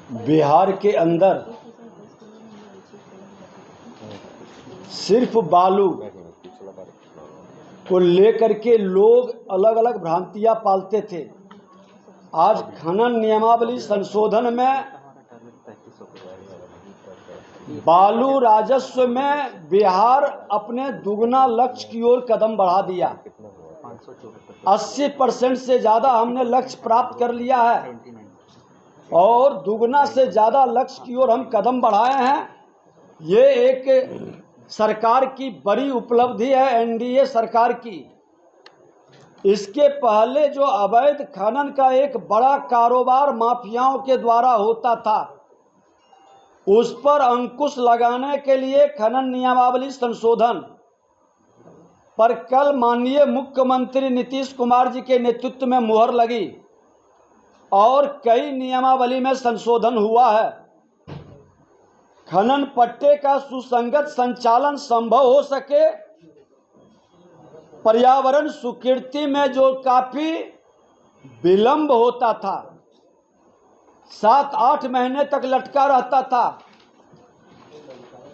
बिहार के अंदर सिर्फ बालू को लेकर के लोग अलग अलग भ्रांतियां पालते थे। आज खनन नियमावली संशोधन में बालू राजस्व में बिहार अपने दुगना लक्ष्य की ओर कदम बढ़ा दिया। 80% से ज़्यादा हमने लक्ष्य प्राप्त कर लिया है और दुगना से ज़्यादा लक्ष्य की ओर हम कदम बढ़ाए हैं। ये एक सरकार की बड़ी उपलब्धि है, एनडीए सरकार की। इसके पहले जो अवैध खनन का एक बड़ा कारोबार माफियाओं के द्वारा होता था, उस पर अंकुश लगाने के लिए खनन नियमावली संशोधन पर कल माननीय मुख्यमंत्री नीतीश कुमार जी के नेतृत्व में मुहर लगी और कई नियमावली में संशोधन हुआ है। खनन पट्टे का सुसंगत संचालन संभव हो सके, पर्यावरण स्वीकृति में जो काफी विलंब होता था, 7-8 महीने तक लटका रहता था,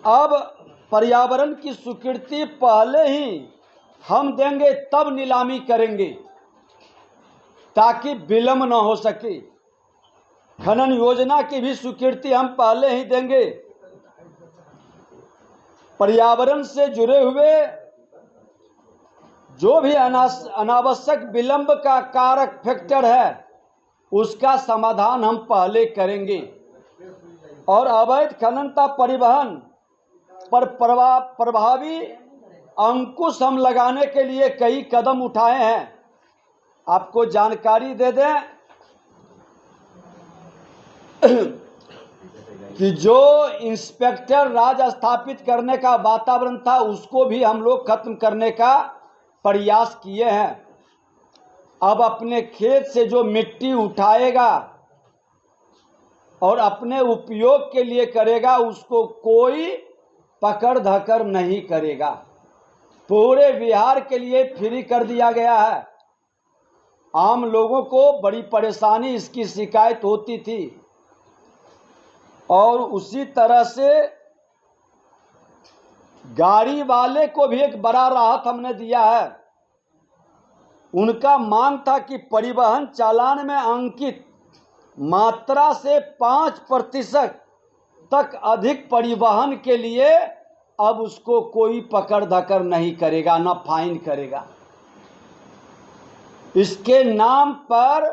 अब पर्यावरण की स्वीकृति पहले ही हम देंगे, तब नीलामी करेंगे ताकि विलंब न हो सके। खनन योजना की भी स्वीकृति हम पहले ही देंगे। पर्यावरण से जुड़े हुए जो भी अनावश्यक विलंब का कारक फैक्टर है, उसका समाधान हम पहले करेंगे और अवैध खनन का परिवहन पर प्रभावी अंकुश हम लगाने के लिए कई कदम उठाए हैं। आपको जानकारी दे दें कि जो इंस्पेक्टर राज स्थापित करने का वातावरण था, उसको भी हम लोग खत्म करने का प्रयास किए हैं। अब अपने खेत से जो मिट्टी उठाएगा और अपने उपयोग के लिए करेगा, उसको कोई पकड़ धकड़ नहीं करेगा। पूरे बिहार के लिए फ्री कर दिया गया है। आम लोगों को बड़ी परेशानी इसकी शिकायत होती थी और उसी तरह से गाड़ी वाले को भी एक बड़ा राहत हमने दिया है। उनका मांग था कि परिवहन चालान में अंकित मात्रा से 5% तक अधिक परिवहन के लिए अब उसको कोई पकड़ धकड़ नहीं करेगा, ना फाइन करेगा। इसके नाम पर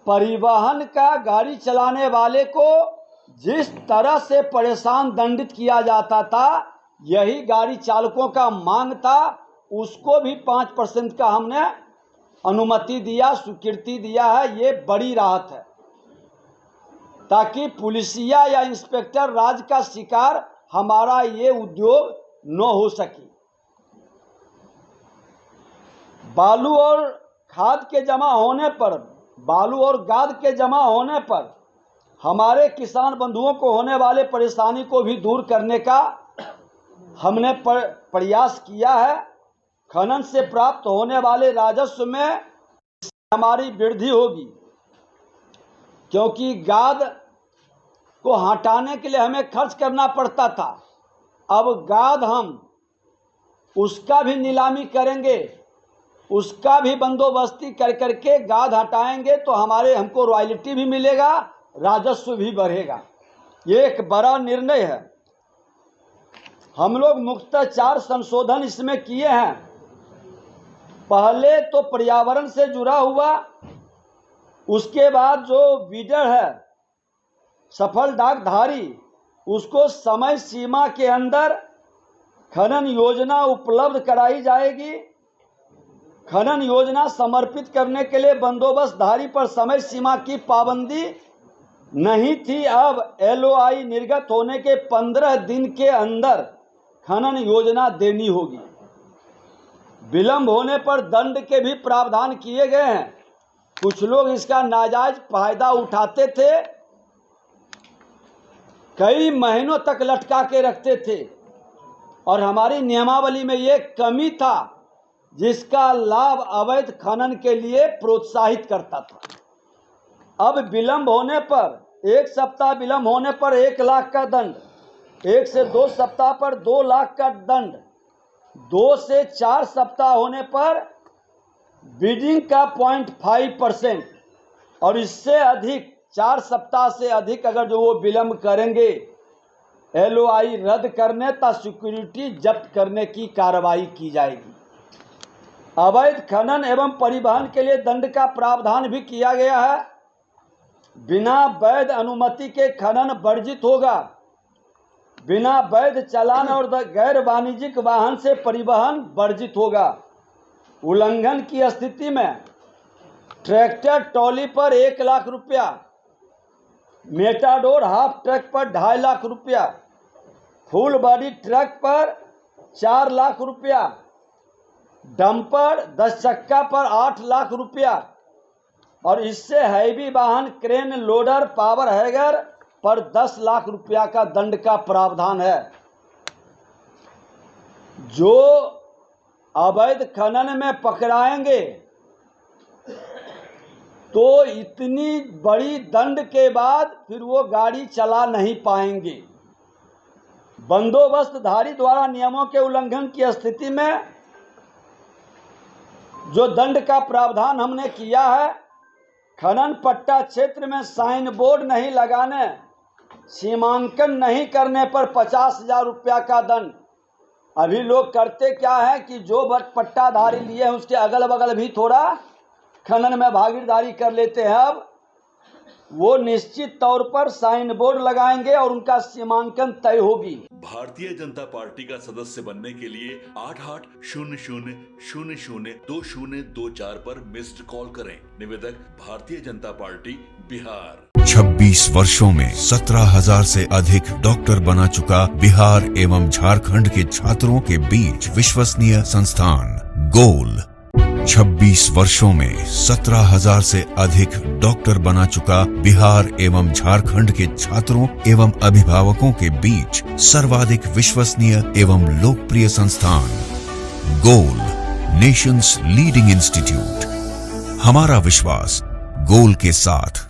परिवहन का गाड़ी चलाने वाले को जिस तरह से परेशान दंडित किया जाता था, यही गाड़ी चालकों का मांग था। उसको भी 5% का हमने अनुमति दिया, स्वीकृति दिया है। ये बड़ी राहत है ताकि पुलिसिया या इंस्पेक्टर राज का शिकार हमारा ये उद्योग न हो सके। बालू और खाद के जमा होने पर, बालू और गाद के जमा होने पर हमारे किसान बंधुओं को होने वाले परेशानी को भी दूर करने का हमने प्रयास किया है। खनन से प्राप्त होने वाले राजस्व में हमारी वृद्धि होगी, क्योंकि गाद को हटाने के लिए हमें खर्च करना पड़ता था। अब गाद हम उसका भी नीलामी करेंगे, उसका भी बंदोबस्ती कर करके गाद हटाएंगे तो हमको रॉयल्टी भी मिलेगा, राजस्व भी बढ़ेगा। ये एक बड़ा निर्णय है। हम लोग मुख्यतः 4 संशोधन इसमें किए हैं। पहले तो पर्यावरण से जुड़ा हुआ, उसके बाद जो वीडर है, सफल डाकधारी, उसको समय सीमा के अंदर खनन योजना उपलब्ध कराई जाएगी। खनन योजना समर्पित करने के लिए बंदोबस्तधारी पर समय सीमा की पाबंदी नहीं थी। अब एलओआई निर्गत होने के 15 दिन के अंदर खनन योजना देनी होगी। विलंब होने पर दंड के भी प्रावधान किए गए हैं। कुछ लोग इसका नाजायज फायदा उठाते थे, कई महीनों तक लटका के रखते थे और हमारी नियमावली में ये कमी था जिसका लाभ अवैध खनन के लिए प्रोत्साहित करता था। अब विलंब होने पर 1 सप्ताह विलंब होने पर 1 लाख का दंड, 1 से 2 सप्ताह पर 2 लाख का दंड, 2 से 4 सप्ताह होने पर बिडिंग का 0.5% और इससे अधिक 4 सप्ताह से अधिक अगर जो वो विलंब करेंगे LOI रद्द करने तथा सिक्योरिटी जब्त करने की कार्रवाई की जाएगी। अवैध खनन एवं परिवहन के लिए दंड का प्रावधान भी किया गया है। बिना वैध अनुमति के खनन वर्जित होगा। बिना वैध चालान और गैर वाणिज्यिक वाहन से परिवहन वर्जित होगा। उल्लंघन की स्थिति में ट्रैक्टर ट्रॉली पर 1 लाख रुपया, मेटाडोर हाफ ट्रक पर 2.5 लाख रुपया, फुल बॉडी ट्रक पर 4 लाख रुपया, डंपर 10 चक्का पर 8 लाख रुपया और इससे हैवी वाहन क्रेन लोडर पावर हैगर पर 10 लाख रुपया का दंड का प्रावधान है। जो अवैध खनन में पकड़ाएंगे तो इतनी बड़ी दंड के बाद फिर वो गाड़ी चला नहीं पाएंगे। बंदोबस्तधारी द्वारा नियमों के उल्लंघन की स्थिति में जो दंड का प्रावधान हमने किया है, खनन पट्टा क्षेत्र में साइन बोर्ड नहीं लगाने, सीमांकन नहीं करने पर 50,000 रुपया का दंड। अभी लोग करते क्या है कि जो पट्टाधारी लिए हैं उसके अगल बगल भी थोड़ा खनन में भागीदारी कर लेते हैं। अब वो निश्चित तौर पर साइन बोर्ड लगाएंगे और उनका सीमांकन तय होगी। भारतीय जनता पार्टी का सदस्य बनने के लिए 8800002024 पर मिस्ड कॉल करें। निवेदक भारतीय जनता पार्टी बिहार। 26 वर्षों में 17,000 से अधिक डॉक्टर बना चुका बिहार एवं झारखंड के छात्रों के बीच विश्वसनीय संस्थान गोल। 26 वर्षों में 17,000 से अधिक डॉक्टर बना चुका बिहार एवं झारखंड के छात्रों एवं अभिभावकों के बीच सर्वाधिक विश्वसनीय एवं लोकप्रिय संस्थान गोल, नेशंस लीडिंग इंस्टीट्यूट। हमारा विश्वास गोल के साथ।